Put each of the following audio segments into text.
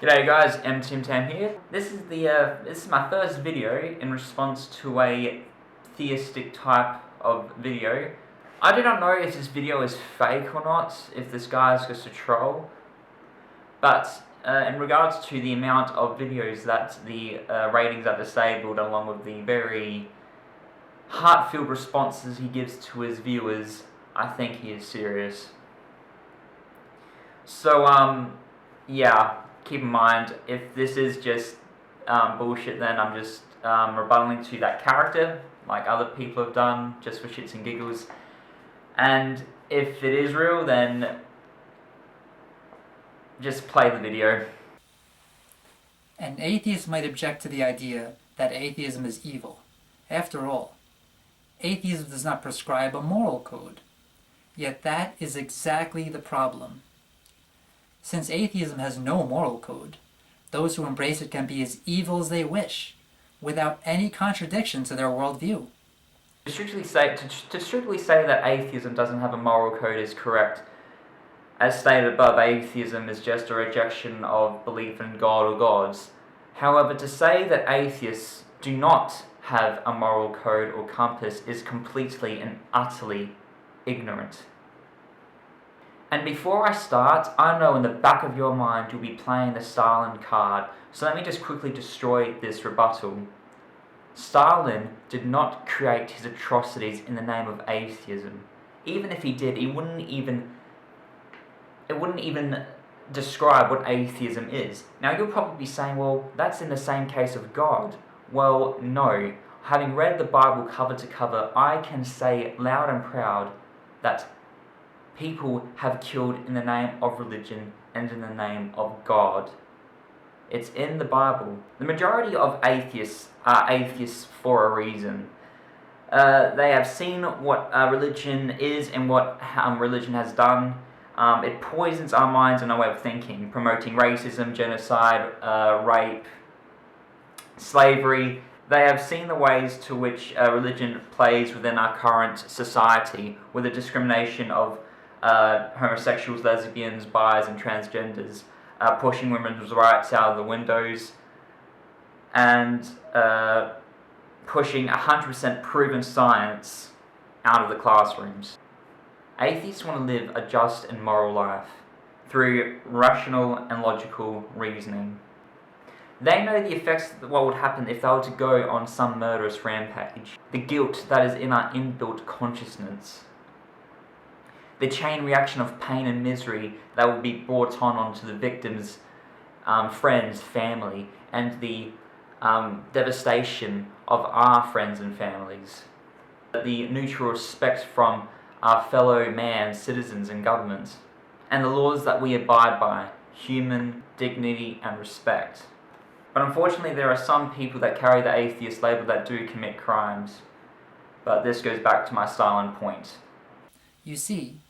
G'day guys, Tim Tam here. This is my first video in response to a theistic type of video. I do not know if this video is fake or not, if this guy is just a troll, but in regards to the amount of videos that the ratings are disabled, along with the very heart-filled responses he gives to his viewers, I think he is serious. So, yeah. Keep in mind, if this is just bullshit, then I'm just rebutting to that character, like other people have done, just for shits and giggles. And if it is real, then just play the video. An atheist might object to the idea that atheism is evil. After all, atheism does not prescribe a moral code. Yet that is exactly the problem. Since atheism has no moral code, those who embrace it can be as evil as they wish, without any contradiction to their worldview. To strictly say that atheism doesn't have a moral code is correct. As stated above, atheism is just a rejection of belief in God or gods. However, to say that atheists do not have a moral code or compass is completely and utterly ignorant. And before I start, I know in the back of your mind you'll be playing the Stalin card, so let me just quickly destroy this rebuttal. Stalin did not create his atrocities in the name of atheism. Even if he did, it wouldn't even describe what atheism is. Now you'll probably be saying, well, that's in the same case of God. Well, no. Having read the Bible cover to cover, I can say loud and proud that people have killed in the name of religion and in the name of God. It's in the Bible. The majority of atheists are atheists for a reason. They have seen what religion is and what religion has done. It poisons our minds and our way of thinking, promoting racism, genocide, rape, slavery. They have seen the ways to which religion plays within our current society, with the discrimination of homosexuals, lesbians, bis and transgenders, pushing women's rights out of the windows, and pushing 100% proven science out of the classrooms. Atheists want to live a just and moral life through rational and logical reasoning. They know the effects of what would happen if they were to go on some murderous rampage, the guilt that is in our inbuilt consciousness, the chain reaction of pain and misery that will be brought onto the victims' friends, family, and the devastation of our friends and families. The mutual respect from our fellow man, citizens and governments, and the laws that we abide by, human dignity and respect. But unfortunately there are some people that carry the atheist label that do commit crimes. But this goes back to my Stalin point. You see,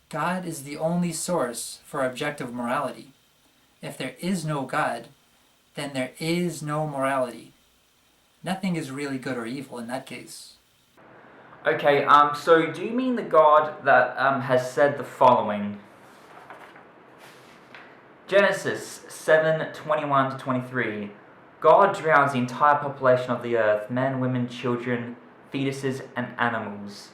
God is the only source for objective morality. If there is no God, then there is no morality. Nothing is really good or evil in that case. Okay, so do you mean the God that has said the following? Genesis 7:21-23. God drowns the entire population of the earth, men, women, children, fetuses, and animals.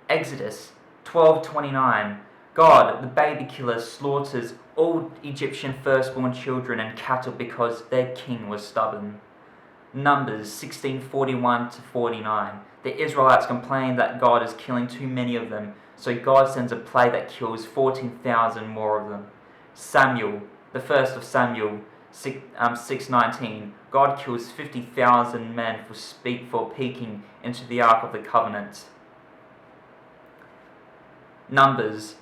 Exodus 12:29. God, the baby killer, slaughters all Egyptian firstborn children and cattle because their king was stubborn. Numbers 16:41-49. The Israelites complain that God is killing too many of them, so God sends a plague that kills 14,000 more of them. Samuel, the first of Samuel 6:19. God kills 50,000 men for peeking into the Ark of the Covenant. Numbers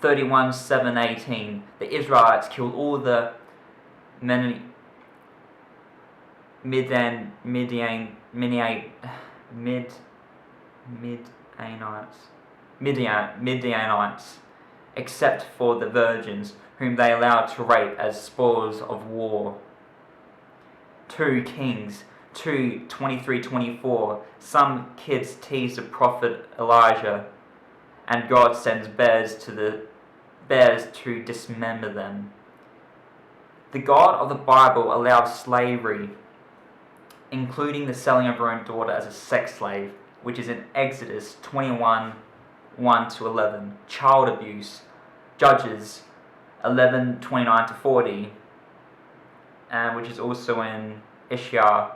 31:7-18. The Israelites killed all the Midianites, except for the virgins, whom they allowed to rape as spoils of war. 2 Kings 2:23-24. Some kids tease the prophet Elijah, and God sends bears to dismember them. The God of the Bible allows slavery, including the selling of her own daughter as a sex slave, which is in Exodus 21, 1-11, child abuse, Judges 11, 29-40, and which is also in Ishar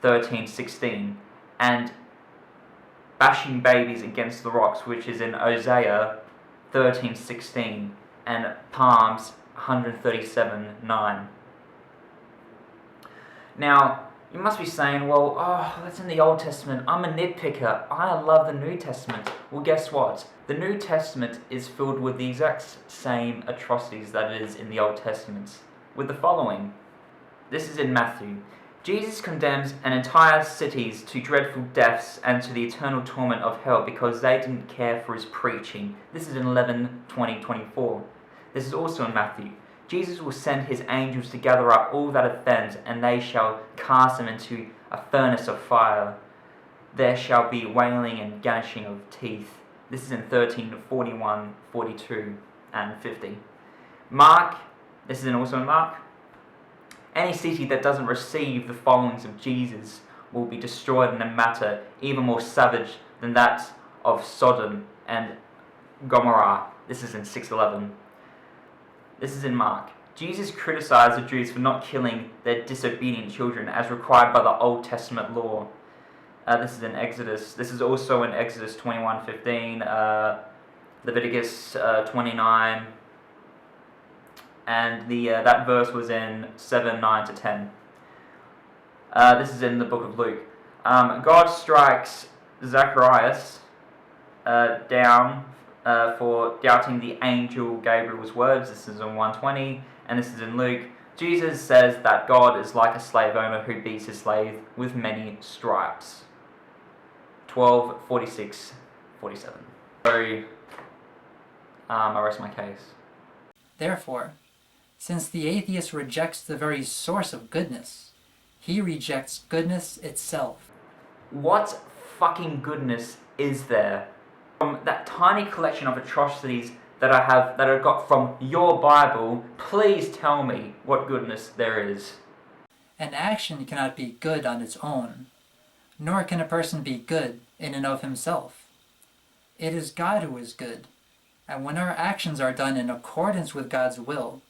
13, 16, and bashing babies against the rocks, which is in Hosea 13, 16, and Psalms 137, 9. Now, you must be saying, well, that's in the Old Testament. I'm a nitpicker. I love the New Testament. Well, guess what? The New Testament is filled with the exact same atrocities that it is in the Old Testament, with the following. This is in Matthew. Jesus condemns an entire cities to dreadful deaths and to the eternal torment of hell because they didn't care for his preaching. This is in 11:20-24. This is also in Matthew. Jesus will send his angels to gather up all that offend, and they shall cast them into a furnace of fire. There shall be wailing and gnashing of teeth. This is in 13:41, 42, and 50. Mark, this is also in Mark. Any city that doesn't receive the followings of Jesus will be destroyed in a manner even more savage than that of Sodom and Gomorrah. This is in 6:11. This is in Mark. Jesus criticized the Jews for not killing their disobedient children as required by the Old Testament law. This is in Exodus. This is also in Exodus 21:15, Leviticus 29, and that verse was in 7:9-10. This is in the book of Luke. God strikes Zacharias down for doubting the angel Gabriel's words. This is in 1:20, and this is in Luke. Jesus says that God is like a slave owner who beats his slave with many stripes. 12:46-47. So, I rest my case. Therefore, since the atheist rejects the very source of goodness, he rejects goodness itself. What fucking goodness is there? From that tiny collection of atrocities that I got from your Bible, please tell me what goodness there is. An action cannot be good on its own, nor can a person be good in and of himself. It is God who is good, and when our actions are done in accordance with God's will,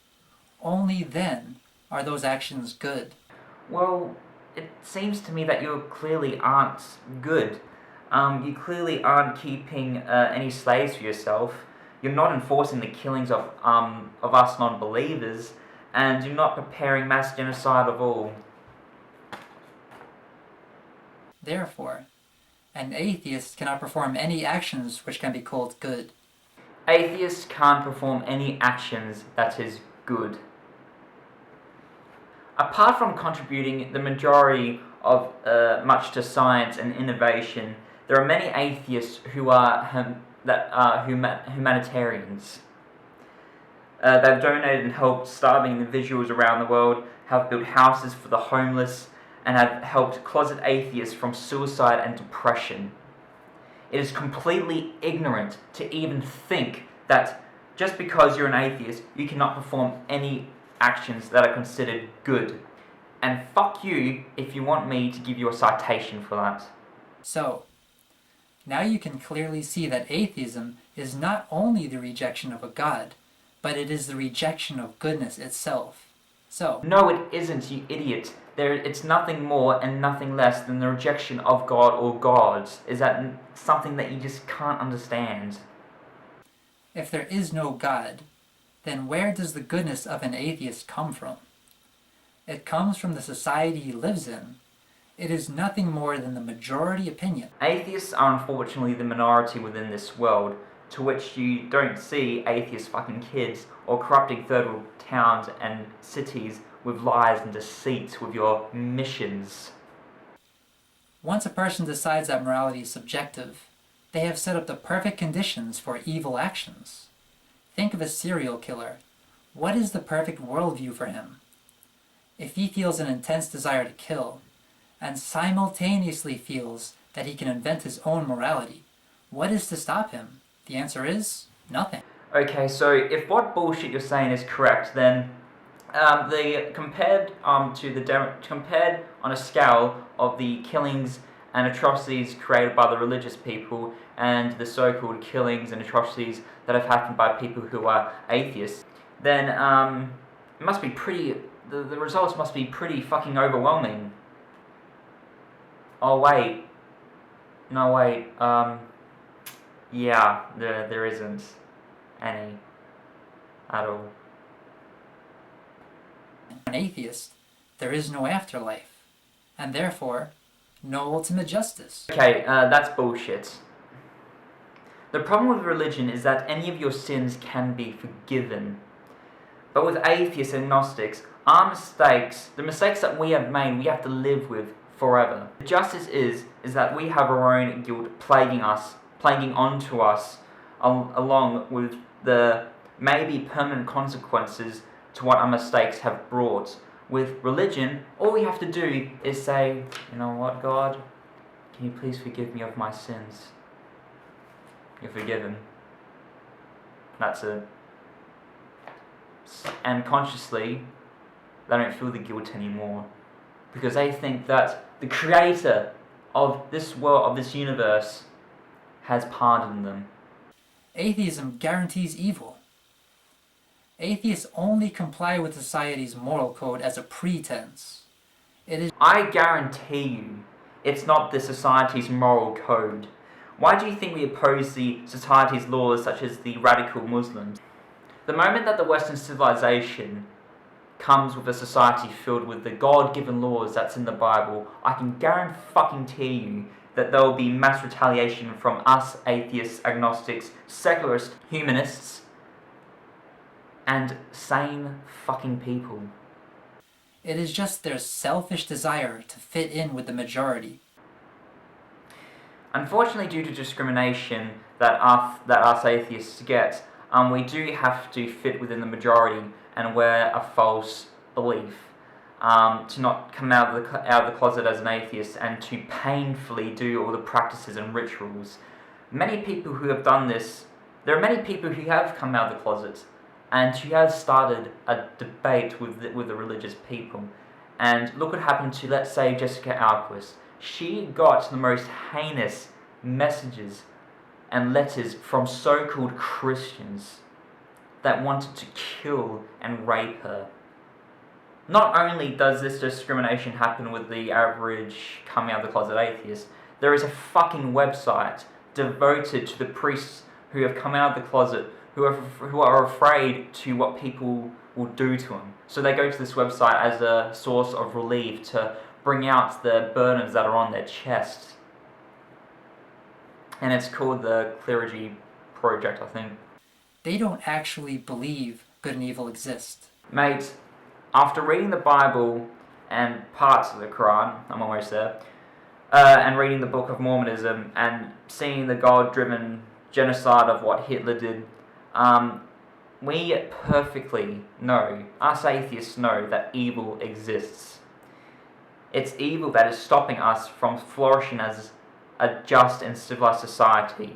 only then are those actions good. Well, it seems to me that you clearly aren't good. You clearly aren't keeping any slaves for yourself. You're not enforcing the killings of us non-believers, and you're not preparing mass genocide of all. Therefore, an atheist cannot perform any actions which can be called good. Atheists can't perform any actions that is good. Apart from contributing the majority of much to science and innovation, there are many atheists who are humanitarians. They've donated and helped starving individuals around the world, have built houses for the homeless, and have helped closet atheists from suicide and depression. It is completely ignorant to even think that just because you're an atheist, you cannot perform any actions that are considered good. And fuck you if you want me to give you a citation for that. So, now you can clearly see that atheism is not only the rejection of a God, but it is the rejection of goodness itself. So, no, it isn't, you idiot. It's nothing more and nothing less than the rejection of God or gods. Is that something that you just can't understand? If there is no God, then where does the goodness of an atheist come from? It comes from the society he lives in. It is nothing more than the majority opinion. Atheists are unfortunately the minority within this world, to which you don't see atheist fucking kids or corrupting third world towns and cities with lies and deceit with your missions. Once a person decides that morality is subjective, they have set up the perfect conditions for evil actions. Think of a serial killer. What is the perfect worldview for him? If he feels an intense desire to kill, and simultaneously feels that he can invent his own morality, what is to stop him? The answer is nothing. Okay, so if what bullshit you're saying is correct, then compared on a scale of the killings and atrocities created by the religious people and the so-called killings and atrocities that have happened by people who are atheists, then it must be pretty. The results must be pretty fucking overwhelming. Oh wait, no wait. Yeah, there isn't any at all. An atheist, there is no afterlife, and therefore, no ultimate justice. Okay, that's bullshit. The problem with religion is that any of your sins can be forgiven. But with atheists and agnostics, our mistakes, the mistakes that we have made, we have to live with forever. The justice is that we have our own guilt plaguing onto us, along with the maybe permanent consequences to what our mistakes have brought. With religion, all we have to do is say, you know what, God, can you please forgive me of my sins? You're forgiven. That's it. And consciously, they don't feel the guilt anymore, because they think that the creator of this world, of this universe, has pardoned them. Atheism guarantees evil. Atheists only comply with society's moral code as a pretense. I guarantee you, it's not the society's moral code. Why do you think we oppose the society's laws such as the radical Muslims? The moment that the Western civilization comes with a society filled with the God-given laws that's in the Bible, I can guarantee you that there will be mass retaliation from us atheists, agnostics, secularists, humanists, and sane fucking people. It is just their selfish desire to fit in with the majority. Unfortunately, due to discrimination that us atheists get, we do have to fit within the majority and wear a false belief, to not come out of the closet as an atheist and to painfully do all the practices and rituals. Many people who have done this, there are many people who have come out of the closet and who have started a debate with the religious people. And look what happened to, let's say, Jessica Alquist. She got the most heinous messages and letters from so-called Christians that wanted to kill and rape her. Not only does this discrimination happen with the average coming out of the closet atheist, there is a fucking website devoted to the priests who have come out of the closet, who are afraid to what people will do to them. So they go to this website as a source of relief to bring out the burdens that are on their chest. And it's called the Clergy Project, I think. They don't actually believe good and evil exist. Mate, after reading the Bible and parts of the Quran, I'm almost there, and reading the Book of Mormonism and seeing the God-driven genocide of what Hitler did, we perfectly know, us atheists know, that evil exists. It's evil that is stopping us from flourishing as a just and civilized society.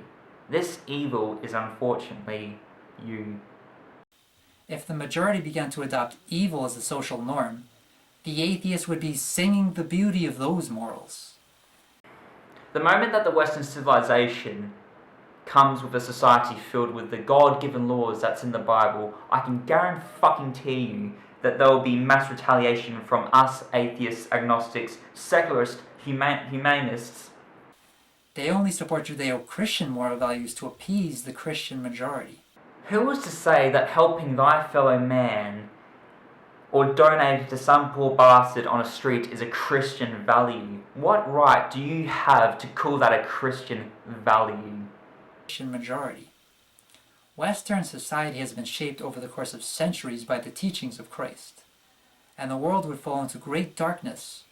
This evil is unfortunately you. If the majority began to adopt evil as the social norm, the atheist would be singing the beauty of those morals. The moment that the Western civilization comes with a society filled with the God-given laws that's in the Bible, I can guarantee you that there will be mass retaliation from us atheists, agnostics, secularists, humanists. They only support Judeo-Christian moral values to appease the Christian majority. Who was to say that helping thy fellow man or donating to some poor bastard on a street is a Christian value? What right do you have to call that a Christian value? Christian majority. Western society has been shaped over the course of centuries by the teachings of Christ, and the world would fall into great darkness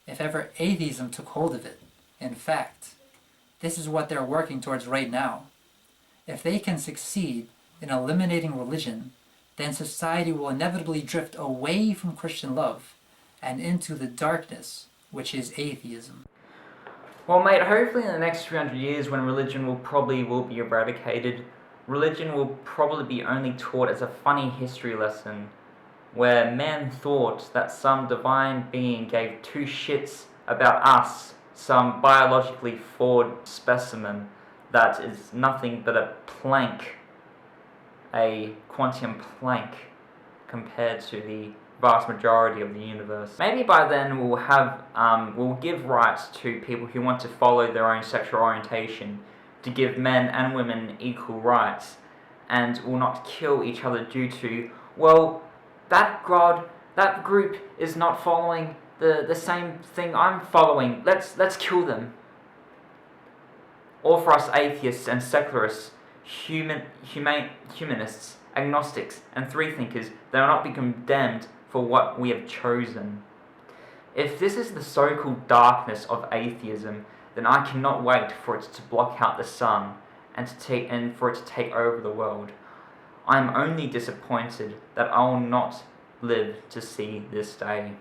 if ever atheism took hold of it. In fact, this is what they're working towards right now. If they can succeed in eliminating religion, then society will inevitably drift away from Christian love and into the darkness, which is atheism. Well, mate, hopefully in the next 300 years, when religion will be eradicated, religion will probably be only taught as a funny history lesson where men thought that some divine being gave two shits about us, some biologically flawed specimen that is nothing but a plank, a quantum plank, compared to the vast majority of the universe. Maybe by then we'll give rights to people who want to follow their own sexual orientation, to give men and women equal rights, and will not kill each other due to, well, that group is not following the same thing I'm following. Let's kill them. Or for us atheists and secularists, humanists, agnostics, and freethinkers, they will not be condemned for what we have chosen. If this is the so-called darkness of atheism, then I cannot wait for it to block out the sun and for it to take over the world. I am only disappointed that I will not live to see this day.